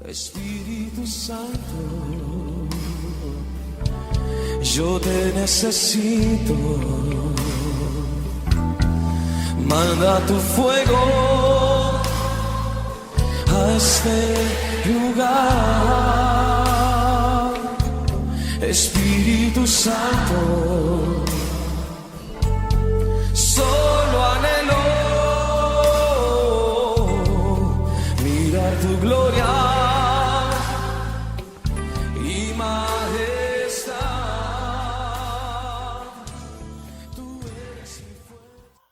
Espíritu Santo, yo te necesito. Manda tu fuego a este lugar. Espíritu Santo, solo anhelo mirar tu gloria.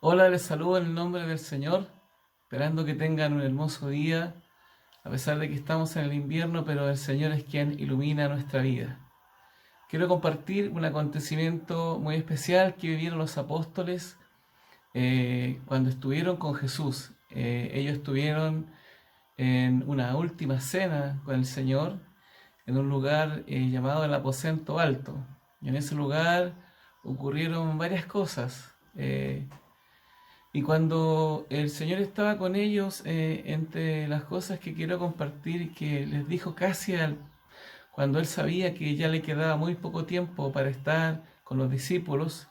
Hola, les saludo en el nombre del Señor, esperando que tengan un hermoso día, a pesar de que estamos en el invierno, pero el Señor es quien ilumina nuestra vida. Quiero compartir un acontecimiento muy especial que vivieron los apóstoles cuando estuvieron con Jesús. Ellos estuvieron en una última cena con el Señor, en un lugar llamado el Aposento Alto. Y en ese lugar ocurrieron varias cosas. Y cuando el Señor estaba con ellos, entre las cosas que quiero compartir, que les dijo cuando Él sabía que ya le quedaba muy poco tiempo para estar con los discípulos,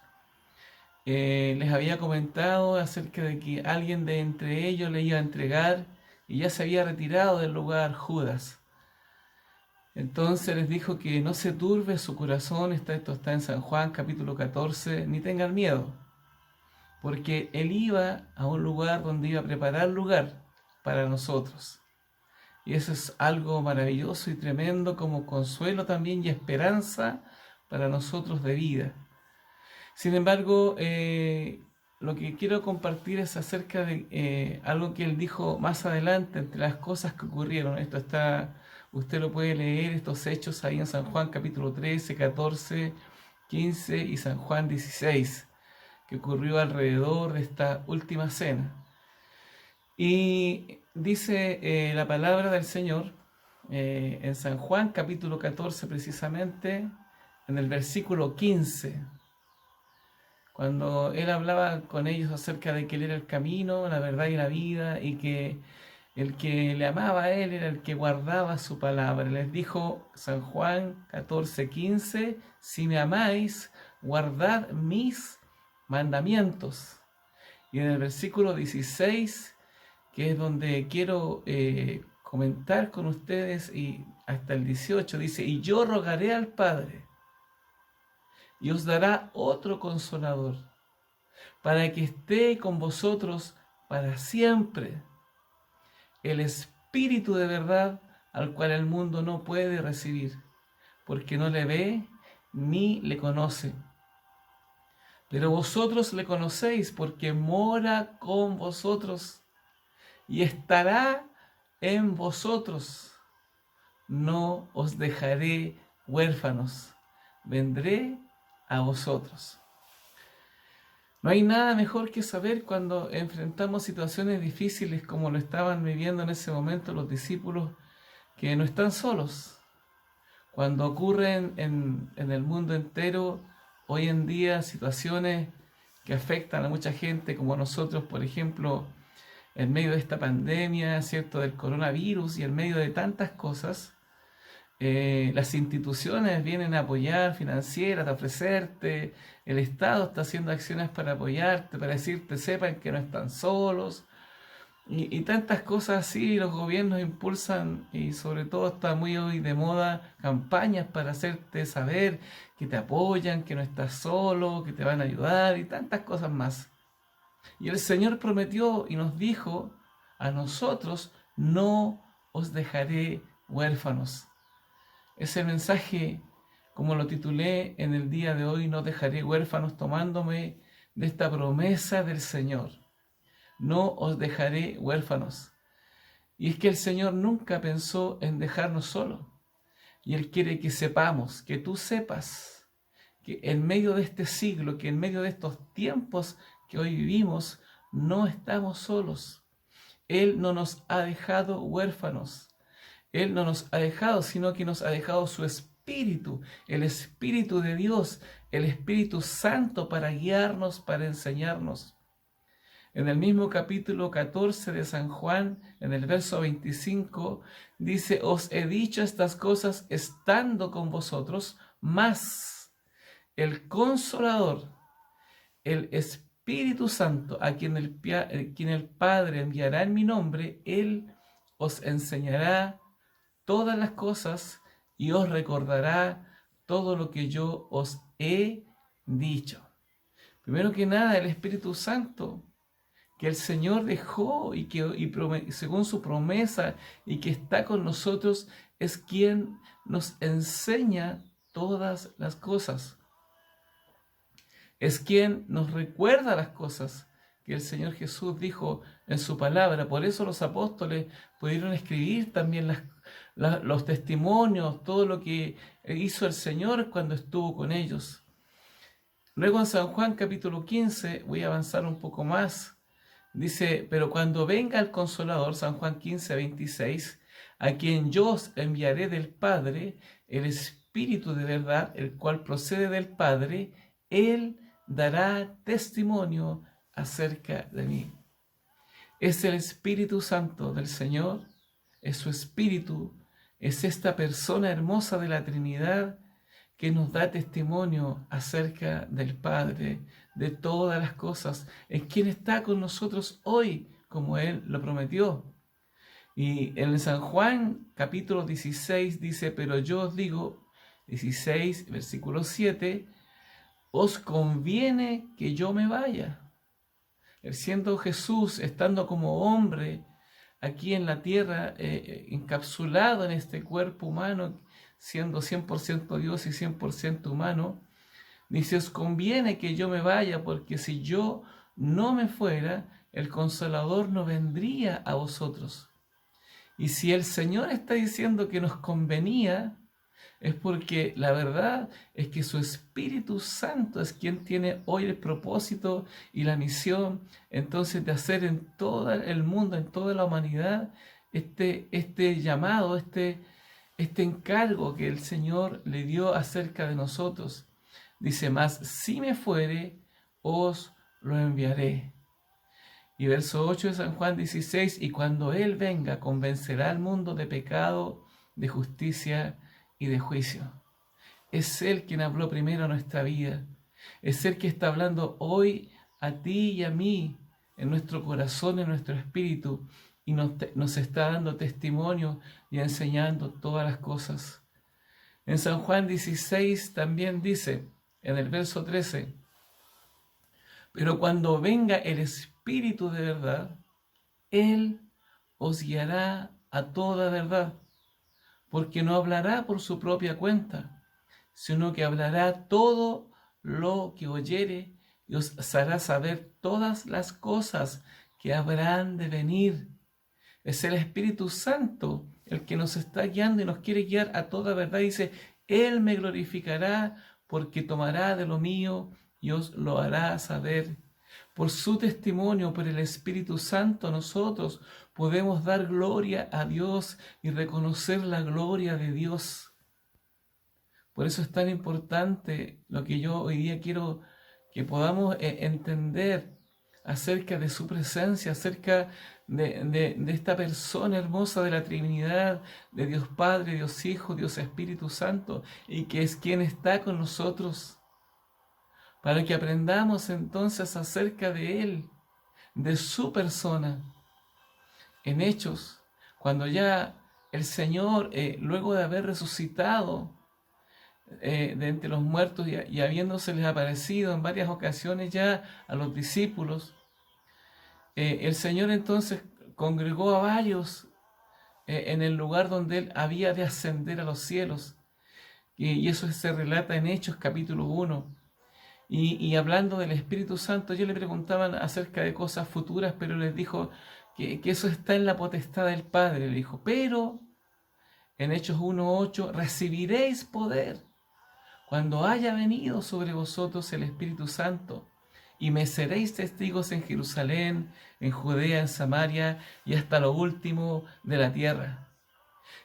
les había comentado acerca de que alguien de entre ellos le iba a entregar y ya se había retirado del lugar, Judas. Entonces les dijo que no se turbe su corazón, esto está en San Juan capítulo 14, ni tengan miedo. Porque Él iba a un lugar donde iba a preparar lugar para nosotros. Y eso es algo maravilloso y tremendo como consuelo también y esperanza para nosotros de vida. Sin embargo, lo que quiero compartir es acerca de algo que Él dijo más adelante entre las cosas que ocurrieron. Usted lo puede leer, estos hechos ahí en San Juan capítulo 13, 14, 15 y San Juan 16. Que ocurrió alrededor de esta última cena. Y dice la palabra del Señor en San Juan capítulo 14 precisamente, en el versículo 15, cuando Él hablaba con ellos acerca de que Él era el camino, la verdad y la vida, y que el que le amaba a Él era el que guardaba su palabra. Les dijo San Juan 14, 15, si me amáis, guardad mis mandamientos. Y en el versículo 16, que es donde quiero comentar con ustedes, y hasta el 18, dice, y yo rogaré al Padre, y os dará otro consolador, para que esté con vosotros para siempre, el Espíritu de verdad, al cual el mundo no puede recibir, porque no le ve ni le conoce. Pero vosotros le conocéis porque mora con vosotros y estará en vosotros. No os dejaré huérfanos, vendré a vosotros. No hay nada mejor que saber cuando enfrentamos situaciones difíciles como lo estaban viviendo en ese momento los discípulos, que no están solos. Cuando ocurren en el mundo entero hoy en día situaciones que afectan a mucha gente, como nosotros, por ejemplo, en medio de esta pandemia, ¿cierto?, del coronavirus y en medio de tantas cosas, las instituciones vienen a apoyar, financieras, a ofrecerte, el Estado está haciendo acciones para apoyarte, para decirte, sepan que no están solos, y tantas cosas así. Los gobiernos impulsan, y sobre todo está muy hoy de moda, campañas para hacerte saber que te apoyan, que no estás solo, que te van a ayudar y tantas cosas más. Y el Señor prometió y nos dijo a nosotros, no os dejaré huérfanos. Ese mensaje, como lo titulé en el día de hoy, no dejaré huérfanos, tomándome de esta promesa del Señor. No os dejaré huérfanos. Y es que el Señor nunca pensó en dejarnos solos. Y Él quiere que sepamos, que tú sepas, que en medio de este siglo, que en medio de estos tiempos que hoy vivimos, no estamos solos. Él no nos ha dejado huérfanos. Él no nos ha dejado, sino que nos ha dejado su Espíritu, el Espíritu de Dios, el Espíritu Santo para guiarnos, para enseñarnos. En el mismo capítulo 14 de San Juan, en el verso 25, dice: os he dicho estas cosas estando con vosotros, mas el Consolador, el Espíritu Santo, a quien el Padre enviará en mi nombre, Él os enseñará todas las cosas y os recordará todo lo que yo os he dicho. Primero que nada, el Espíritu Santo que el Señor dejó según su promesa y que está con nosotros, es quien nos enseña todas las cosas. Es quien nos recuerda las cosas que el Señor Jesús dijo en su palabra. Por eso los apóstoles pudieron escribir también los testimonios, todo lo que hizo el Señor cuando estuvo con ellos. Luego en San Juan capítulo 15, voy a avanzar un poco más, dice: pero cuando venga el Consolador, San Juan 15, 26, a quien yo os enviaré del Padre, el Espíritu de verdad, el cual procede del Padre, Él dará testimonio acerca de mí. Es el Espíritu Santo del Señor, es su Espíritu, es esta persona hermosa de la Trinidad que nos da testimonio acerca del Padre, de todas las cosas, es quien está con nosotros hoy, como Él lo prometió. Y en San Juan capítulo 16 dice: pero yo os digo, 16, versículo 7, os conviene que yo me vaya. Siendo Jesús, estando como hombre aquí en la tierra, encapsulado en este cuerpo humano, siendo 100% Dios y 100% humano, dice: os conviene que yo me vaya, porque si yo no me fuera, el Consolador no vendría a vosotros. Y si el Señor está diciendo que nos convenía, es porque la verdad es que su Espíritu Santo es quien tiene hoy el propósito y la misión entonces de hacer en todo el mundo, en toda la humanidad, este llamado, este encargo que el Señor le dio acerca de nosotros. Dice: mas si me fuere, os lo enviaré. Y verso 8 de San Juan 16: y cuando Él venga, convencerá al mundo de pecado, de justicia y de juicio. Es Él quien habló primero a nuestra vida. Es Él que está hablando hoy a ti y a mí, en nuestro corazón, en nuestro espíritu, y nos está dando testimonio y enseñando todas las cosas. En San Juan 16 también dice, en el verso 13: pero cuando venga el Espíritu de verdad, Él os guiará a toda verdad, porque no hablará por su propia cuenta, sino que hablará todo lo que oyere y os hará saber todas las cosas que habrán de venir. Es el Espíritu Santo el que nos está guiando y nos quiere guiar a toda verdad. Dice: Él me glorificará, porque tomará de lo mío y os lo hará saber. Por su testimonio, por el Espíritu Santo, nosotros podemos dar gloria a Dios y reconocer la gloria de Dios. Por eso es tan importante lo que yo hoy día quiero que podamos entender acerca de su presencia, acerca de esta persona hermosa de la Trinidad, de Dios Padre, Dios Hijo, Dios Espíritu Santo, y que es quien está con nosotros, para que aprendamos entonces acerca de Él, de su persona. En Hechos, cuando ya el Señor, luego de haber resucitado de entre los muertos y habiéndoseles aparecido en varias ocasiones ya a los discípulos, el Señor entonces congregó a varios en el lugar donde Él había de ascender a los cielos. Y eso se relata en Hechos capítulo 1. Y hablando del Espíritu Santo, ellos le preguntaban acerca de cosas futuras, pero les dijo que eso está en la potestad del Padre. Le dijo: pero en Hechos 1:8, recibiréis poder cuando haya venido sobre vosotros el Espíritu Santo, y me seréis testigos en Jerusalén, en Judea, en Samaria y hasta lo último de la tierra.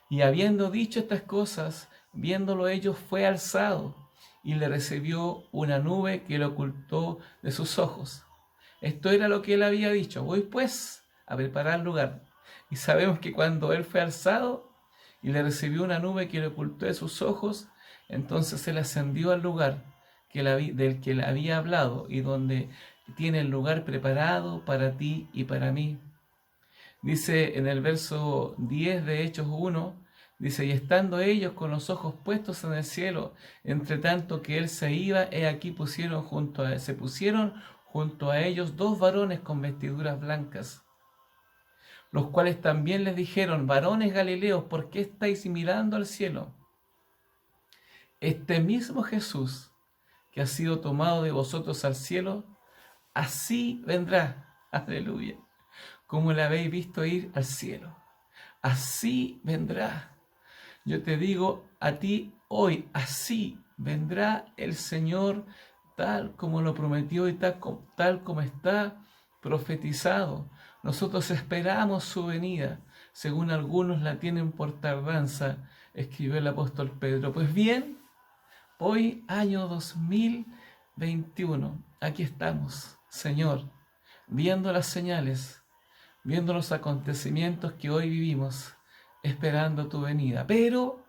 Y habiendo dicho estas cosas, viéndolo ellos, fue alzado, y le recibió una nube que lo ocultó de sus ojos. Esto era lo que él había dicho: voy pues a preparar lugar. Y sabemos que cuando él fue alzado y le recibió una nube que le ocultó de sus ojos, entonces él ascendió al lugar del que le había hablado y donde tiene el lugar preparado para ti y para mí. Dice en el verso 10 de Hechos 1, dice: y estando ellos con los ojos puestos en el cielo, entre tanto que él se iba, he aquí se pusieron junto a ellos dos varones con vestiduras blancas, los cuales también les dijeron: varones Galileos, ¿por qué estáis mirando al cielo? Este mismo Jesús que ha sido tomado de vosotros al cielo, así vendrá, aleluya, como le habéis visto ir al cielo. Así vendrá. Yo te digo a ti hoy, así vendrá el Señor, tal como lo prometió y tal como está profetizado. Nosotros esperamos su venida, según algunos la tienen por tardanza, escribió el apóstol Pedro. Pues bien, hoy, año 2021, aquí estamos, Señor, viendo las señales, viendo los acontecimientos que hoy vivimos, esperando tu venida. Pero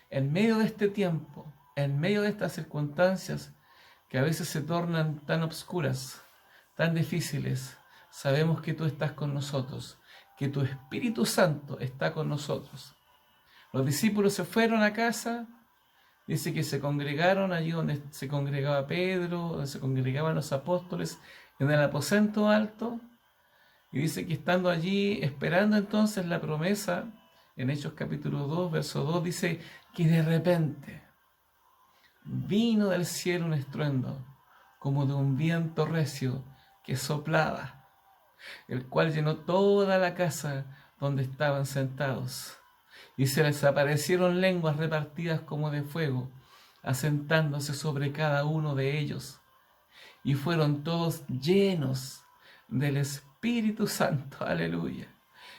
en medio de este tiempo, en medio de estas circunstancias que a veces se tornan tan oscuras, tan difíciles, sabemos que tú estás con nosotros, que tu Espíritu Santo está con nosotros. Los discípulos se fueron a casa. Dice que se congregaron allí donde se congregaba Pedro, donde se congregaban los apóstoles, en el aposento alto. Y dice que estando allí, esperando entonces la promesa, en Hechos capítulo 2, verso 2, dice que de repente vino del cielo un estruendo, como de un viento recio que soplaba, el cual llenó toda la casa donde estaban sentados. Y se les aparecieron lenguas repartidas como de fuego, asentándose sobre cada uno de ellos. Y fueron todos llenos del Espíritu Santo, aleluya.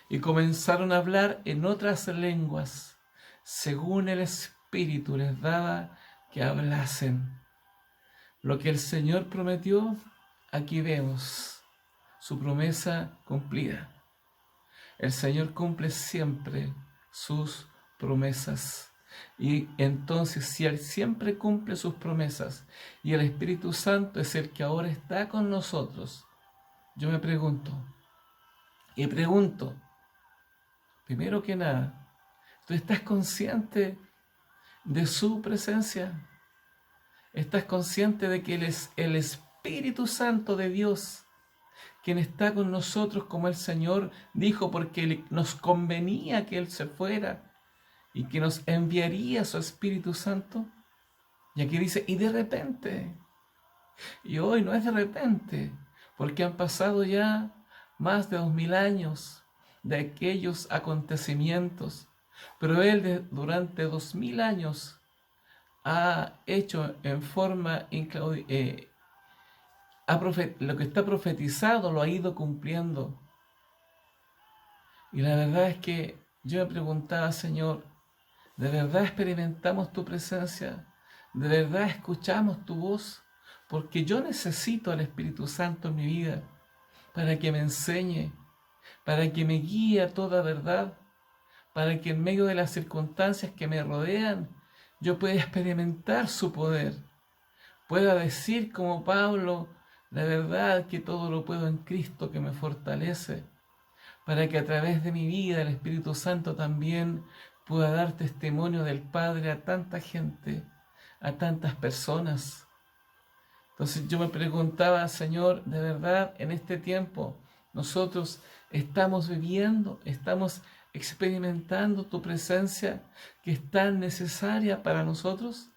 Y comenzaron a hablar en otras lenguas, según el Espíritu les daba que hablasen. Lo que el Señor prometió, aquí vemos su promesa cumplida. El Señor cumple siempre sus promesas. Y entonces, si Él siempre cumple sus promesas y el Espíritu Santo es el que ahora está con nosotros, yo me pregunto, primero que nada, ¿tú estás consciente de su presencia? ¿Estás consciente de que Él es el Espíritu Santo de Dios, quien está con nosotros, como el Señor dijo, porque nos convenía que Él se fuera y que nos enviaría su Espíritu Santo? Y aquí dice, y de repente, y hoy no es de repente, porque han pasado ya más de 2000 años de aquellos acontecimientos, pero Él durante 2000 años ha hecho en forma lo que está profetizado lo ha ido cumpliendo. Y la verdad es que yo me preguntaba, Señor, ¿de verdad experimentamos tu presencia? ¿De verdad escuchamos tu voz? Porque yo necesito al Espíritu Santo en mi vida para que me enseñe, para que me guíe a toda verdad, para que en medio de las circunstancias que me rodean yo pueda experimentar su poder, pueda decir como Pablo, la verdad que todo lo puedo en Cristo que me fortalece, para que a través de mi vida el Espíritu Santo también pueda dar testimonio del Padre a tanta gente, a tantas personas. Entonces yo me preguntaba, Señor, de verdad en este tiempo nosotros estamos viviendo, estamos experimentando tu presencia que es tan necesaria para nosotros,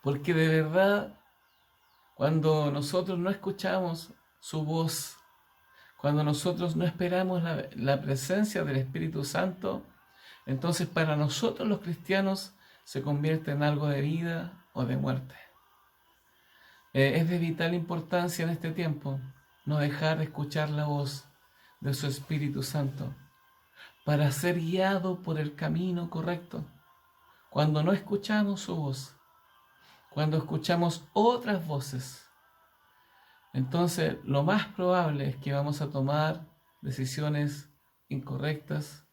porque de verdad cuando nosotros no escuchamos su voz, cuando nosotros no esperamos la presencia del Espíritu Santo, entonces para nosotros los cristianos se convierte en algo de vida o de muerte. Es de vital importancia en este tiempo no dejar de escuchar la voz de su Espíritu Santo para ser guiado por el camino correcto. Cuando no escuchamos su voz, cuando escuchamos otras voces, Entonces, lo más probable es que vamos a tomar decisiones incorrectas.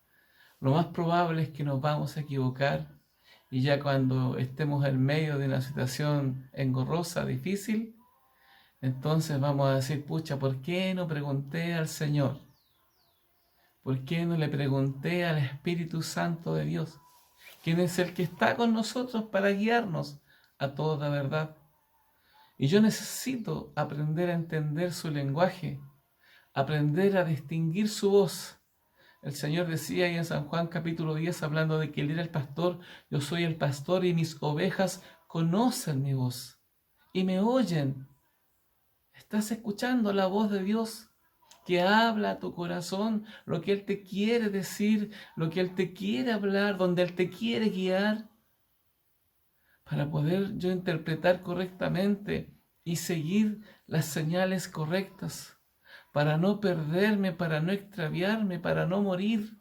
Lo más probable es que nos vamos a equivocar. Y ya cuando estemos en medio de una situación engorrosa, difícil, entonces vamos a decir, pucha, ¿por qué no pregunté al Señor? ¿Por qué no le pregunté al Espíritu Santo de Dios? ¿Quién es el que está con nosotros para guiarnos a toda verdad? Y yo necesito aprender a entender su lenguaje, aprender a distinguir su voz. El Señor decía ahí en San Juan capítulo 10, hablando de que Él era el pastor, yo soy el pastor y mis ovejas conocen mi voz y me oyen. ¿Estás escuchando la voz de Dios que habla a tu corazón, lo que Él te quiere decir, lo que Él te quiere hablar, donde Él te quiere guiar? Para poder yo interpretar correctamente y seguir las señales correctas, para no perderme, para no extraviarme, para no morir.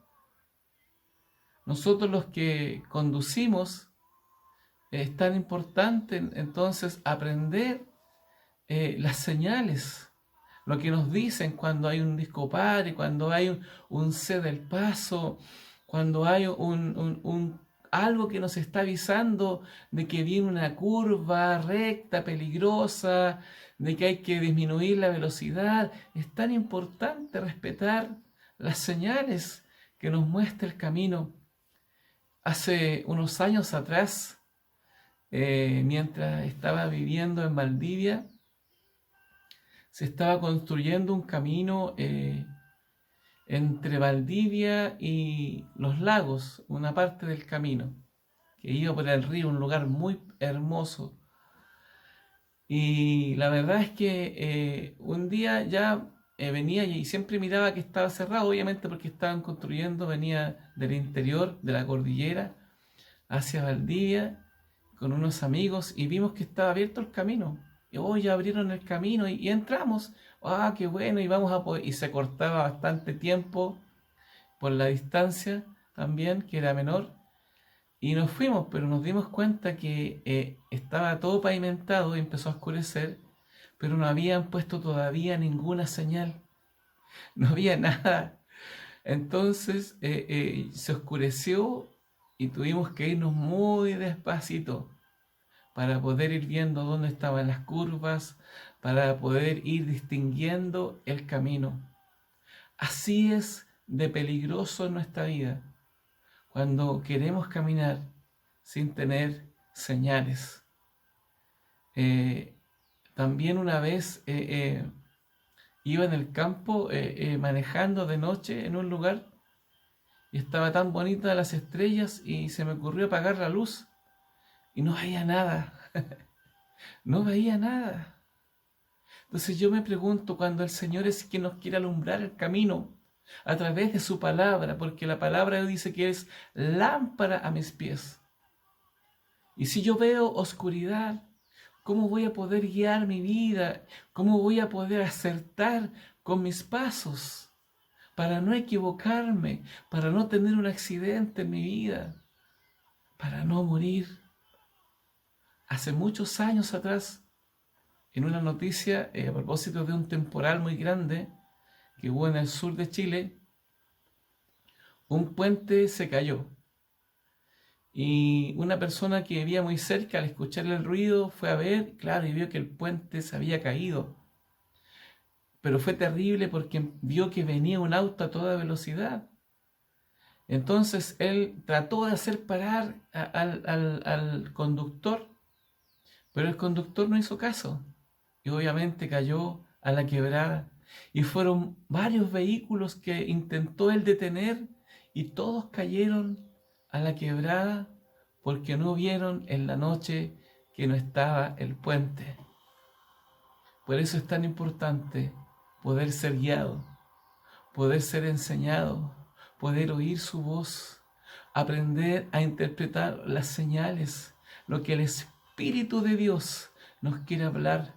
Nosotros los que conducimos, es tan importante entonces aprender las señales, lo que nos dicen cuando hay un discopare, cuando hay un cede el paso, cuando hay algo que nos está avisando de que viene una curva recta, peligrosa, de que hay que disminuir la velocidad. Es tan importante respetar las señales que nos muestra el camino. Hace unos años atrás, mientras estaba viviendo en Valdivia, se estaba construyendo un camino entre Valdivia y Los Lagos, una parte del camino, que iba por el río, un lugar muy hermoso. Y la verdad es que un día ya venía y siempre miraba que estaba cerrado, obviamente porque estaban construyendo, venía del interior de la cordillera hacia Valdivia con unos amigos y vimos que estaba abierto el camino. Y hoy ya abrieron el camino y entramos. Ah, qué bueno, y vamos a poder. Y se cortaba bastante tiempo por la distancia también, que era menor. Y nos fuimos, pero nos dimos cuenta que estaba todo pavimentado y empezó a oscurecer, pero no habían puesto todavía ninguna señal. No había nada. Entonces se oscureció y tuvimos que irnos muy despacito para poder ir viendo dónde estaban las curvas, para poder ir distinguiendo el camino. Así es de peligroso en nuestra vida, cuando queremos caminar sin tener señales. También una vez iba en el campo manejando de noche en un lugar y estaba tan bonita las estrellas y se me ocurrió apagar la luz y no veía nada, no veía nada. Entonces yo me pregunto, cuando el Señor es quien nos quiere alumbrar el camino a través de su palabra, porque la palabra dice que es lámpara a mis pies. Y si yo veo oscuridad, ¿cómo voy a poder guiar mi vida? ¿Cómo voy a poder acertar con mis pasos para no equivocarme, para no tener un accidente en mi vida, para no morir? Hace muchos años atrás, en una noticia a propósito de un temporal muy grande que hubo en el sur de Chile, un puente se cayó. Y una persona que vivía muy cerca, al escuchar el ruido, fue a ver, claro, y vio que el puente se había caído. Pero fue terrible porque vio que venía un auto a toda velocidad. Entonces él trató de hacer parar al conductor, pero el conductor no hizo caso. Y obviamente cayó a la quebrada. Y fueron varios vehículos que intentó él detener y todos cayeron a la quebrada porque no vieron en la noche que no estaba el puente. Por eso es tan importante poder ser guiado, poder ser enseñado, poder oír su voz, aprender a interpretar las señales, lo que el Espíritu de Dios nos quiere hablar.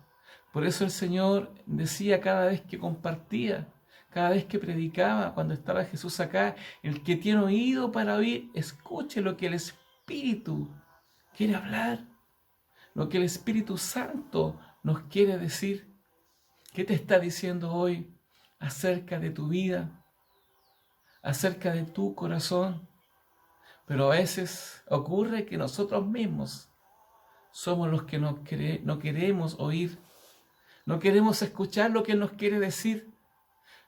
Por eso el Señor decía cada vez que compartía, cada vez que predicaba, cuando estaba Jesús acá, el que tiene oído para oír, escuche lo que el Espíritu quiere hablar, lo que el Espíritu Santo nos quiere decir. ¿Qué te está diciendo hoy acerca de tu vida, acerca de tu corazón? Pero a veces ocurre que nosotros mismos somos los que no queremos oír, no queremos escuchar lo que Él nos quiere decir.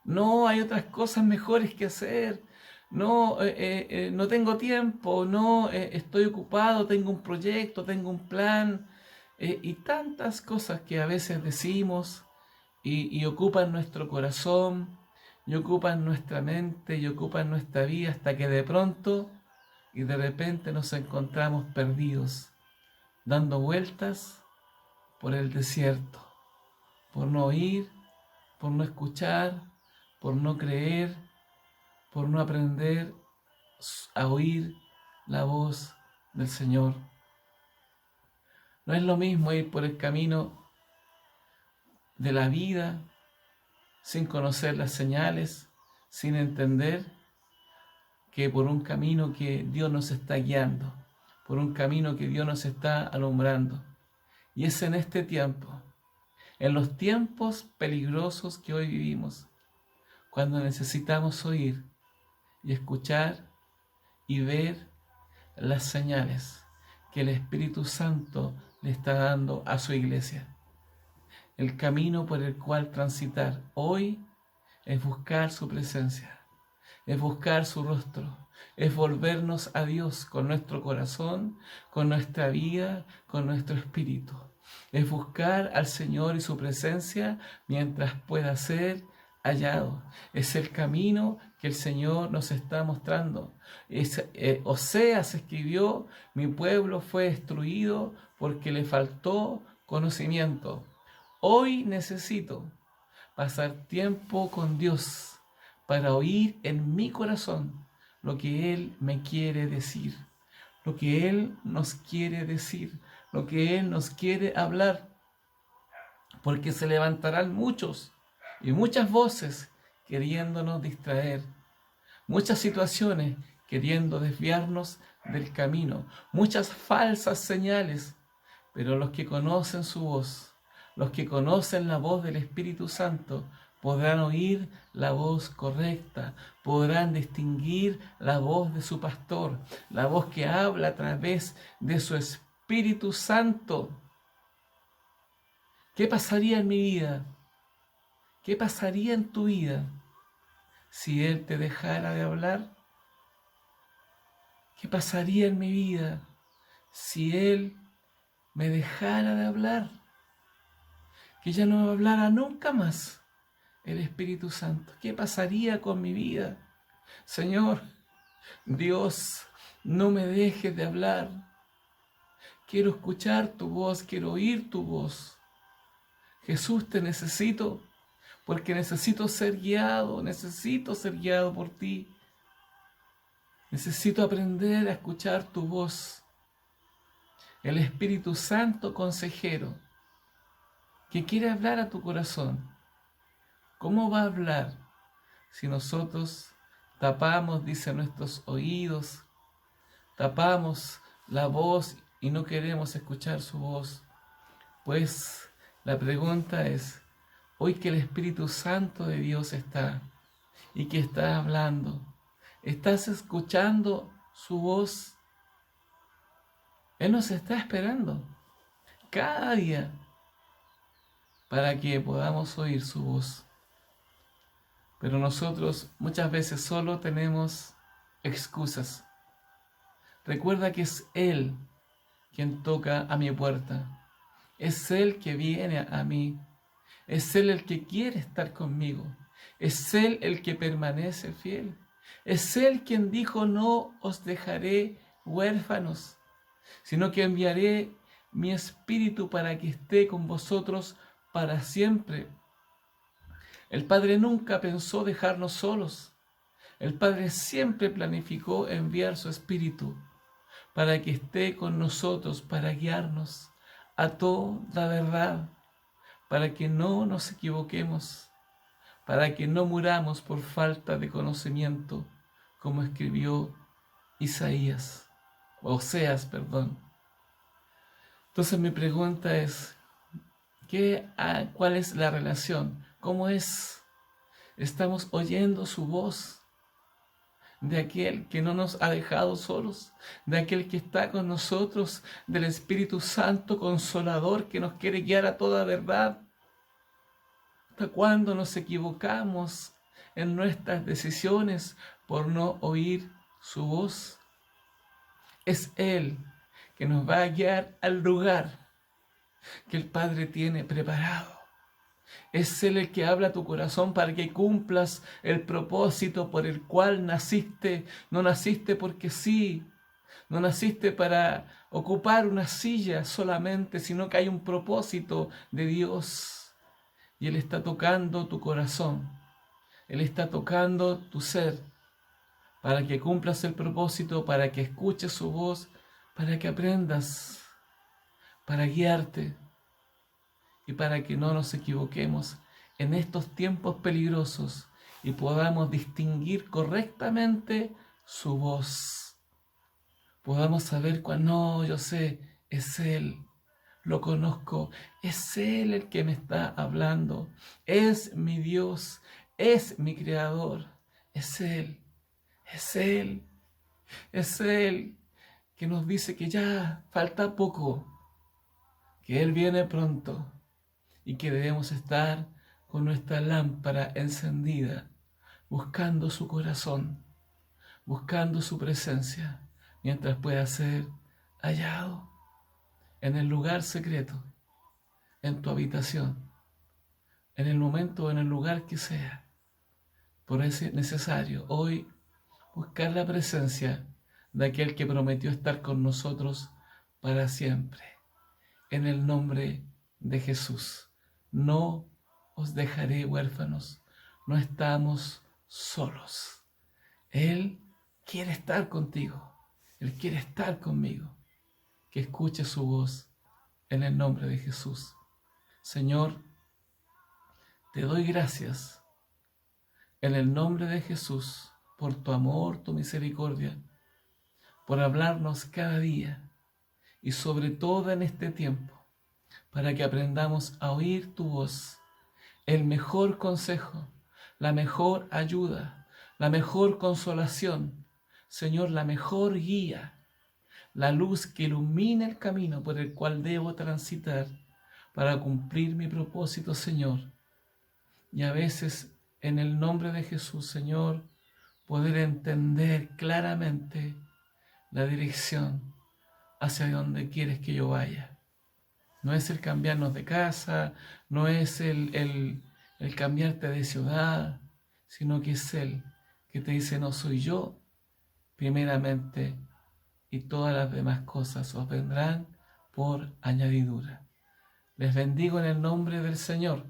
No, hay otras cosas mejores que hacer. No, no tengo tiempo. No, estoy ocupado, tengo un proyecto, tengo un plan. Y tantas cosas que a veces decimos y ocupan nuestro corazón, y ocupan nuestra mente, y ocupan nuestra vida, hasta que de pronto y de repente nos encontramos perdidos, dando vueltas por el desierto, por no oír, por no escuchar, por no creer, por no aprender a oír la voz del Señor. No es lo mismo ir por el camino de la vida sin conocer las señales, sin entender, que por un camino que Dios nos está guiando, por un camino que Dios nos está alumbrando. Y es en este tiempo, en los tiempos peligrosos que hoy vivimos, cuando necesitamos oír y escuchar y ver las señales que el Espíritu Santo le está dando a su iglesia. El camino por el cual transitar hoy es buscar su presencia, es buscar su rostro, es volvernos a Dios con nuestro corazón, con nuestra vida, con nuestro espíritu. Es buscar al Señor y su presencia mientras pueda ser hallado. Es el camino que el Señor nos está mostrando. Oseas escribió: mi pueblo fue destruido porque le faltó conocimiento. Hoy necesito pasar tiempo con Dios para oír en mi corazón lo que Él me quiere decir, lo que Él nos quiere decir, lo que Él nos quiere hablar, porque se levantarán muchos y muchas voces queriéndonos distraer, muchas situaciones queriendo desviarnos del camino, muchas falsas señales, pero los que conocen su voz, los que conocen la voz del Espíritu Santo, podrán oír la voz correcta, podrán distinguir la voz de su pastor, la voz que habla a través de su Espíritu Santo. ¿Qué pasaría en mi vida? ¿Qué pasaría en tu vida si Él te dejara de hablar? ¿Qué pasaría en mi vida si Él me dejara de hablar? Que ya no me hablara nunca más el Espíritu Santo. ¿Qué pasaría con mi vida? Señor, Dios, no me dejes de hablar. Quiero escuchar tu voz, quiero oír tu voz. Jesús, te necesito, porque necesito ser guiado por ti. Necesito aprender a escuchar tu voz. El Espíritu Santo consejero, que quiere hablar a tu corazón. ¿Cómo va a hablar si nosotros tapamos, dice, nuestros oídos, tapamos la voz y no queremos escuchar su voz? Pues la pregunta es, hoy que el Espíritu Santo de Dios está y que está hablando, ¿estás escuchando su voz? Él nos está esperando cada día para que podamos oír su voz. Pero nosotros muchas veces solo tenemos excusas. Recuerda que es Él quien toca a mi puerta. Es Él que viene a mí. Es Él el que quiere estar conmigo. Es Él el que permanece fiel. Es Él quien dijo: no os dejaré huérfanos, sino que enviaré mi Espíritu para que esté con vosotros para siempre. El Padre nunca pensó dejarnos solos. El Padre siempre planificó enviar su Espíritu para que esté con nosotros, para guiarnos a toda la verdad, para que no nos equivoquemos, para que no muramos por falta de conocimiento, como escribió Oseas. Entonces mi pregunta es, ¿Cuál es la relación? ¿Cómo es? ¿Estamos oyendo su voz? De aquel que no nos ha dejado solos, de aquel que está con nosotros, del Espíritu Santo Consolador que nos quiere guiar a toda verdad. ¿Hasta cuándo nos equivocamos en nuestras decisiones por no oír su voz? Es Él que nos va a guiar al lugar que el Padre tiene preparado. Es Él el que habla a tu corazón para que cumplas el propósito por el cual naciste. No naciste porque sí, no naciste para ocupar una silla solamente, sino que hay un propósito de Dios. Y Él está tocando tu corazón, Él está tocando tu ser, para que cumplas el propósito, para que escuches su voz, para que aprendas, para guiarte y para que no nos equivoquemos en estos tiempos peligrosos y podamos distinguir correctamente su voz. Podamos saber cuando no, yo sé, es Él, lo conozco, es Él el que me está hablando, es mi Dios, es mi Creador, es Él, es Él, es Él que nos dice que ya falta poco, que Él viene pronto y que debemos estar con nuestra lámpara encendida, buscando su corazón, buscando su presencia, mientras pueda ser hallado en el lugar secreto, en tu habitación, en el momento o en el lugar que sea. Por eso es necesario hoy buscar la presencia de aquel que prometió estar con nosotros para siempre. En el nombre de Jesús. No os dejaré huérfanos, no estamos solos. Él quiere estar contigo, Él quiere estar conmigo. Que escuche su voz en el nombre de Jesús. Señor, te doy gracias en el nombre de Jesús por tu amor, tu misericordia, por hablarnos cada día y sobre todo en este tiempo, para que aprendamos a oír tu voz, el mejor consejo, la mejor ayuda, la mejor consolación, Señor, la mejor guía, la luz que ilumina el camino por el cual debo transitar para cumplir mi propósito, Señor. Y a veces, en el nombre de Jesús, Señor, poder entender claramente la dirección hacia donde quieres que yo vaya. No es el cambiarnos de casa, no es el cambiarte de ciudad, sino que es Él que te dice, no soy yo, primeramente, y todas las demás cosas os vendrán por añadidura. Les bendigo en el nombre del Señor.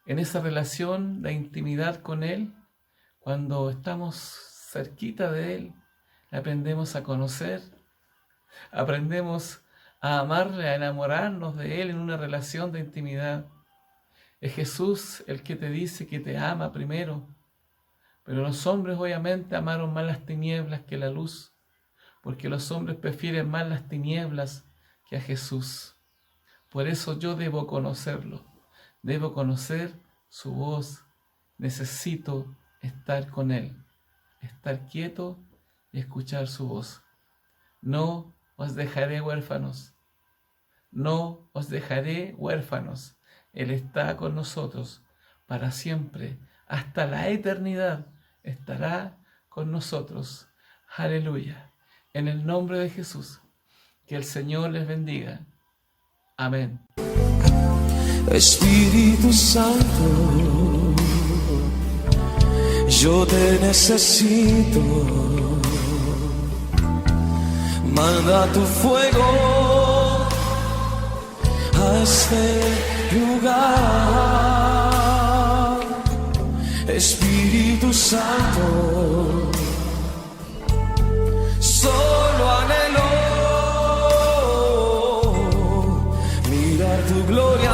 En esa relación de intimidad con Él, cuando estamos cerquita de Él, aprendemos a conocer, aprendemos a amarle, a enamorarnos de Él en una relación de intimidad. Es Jesús el que te dice que te ama primero, pero los hombres obviamente amaron más las tinieblas que la luz, porque los hombres prefieren más las tinieblas que a Jesús. Por eso yo debo conocerlo, debo conocer su voz, necesito estar con Él, estar quieto y escuchar su voz. No os dejaré huérfanos, no os dejaré huérfanos. Él está con nosotros para siempre, hasta la eternidad estará con nosotros. Aleluya. En el nombre de Jesús, que el Señor les bendiga. Amén. Espíritu Santo, yo te necesito. Manda tu fuego a este lugar. Espíritu Santo, solo anhelo mirar tu gloria.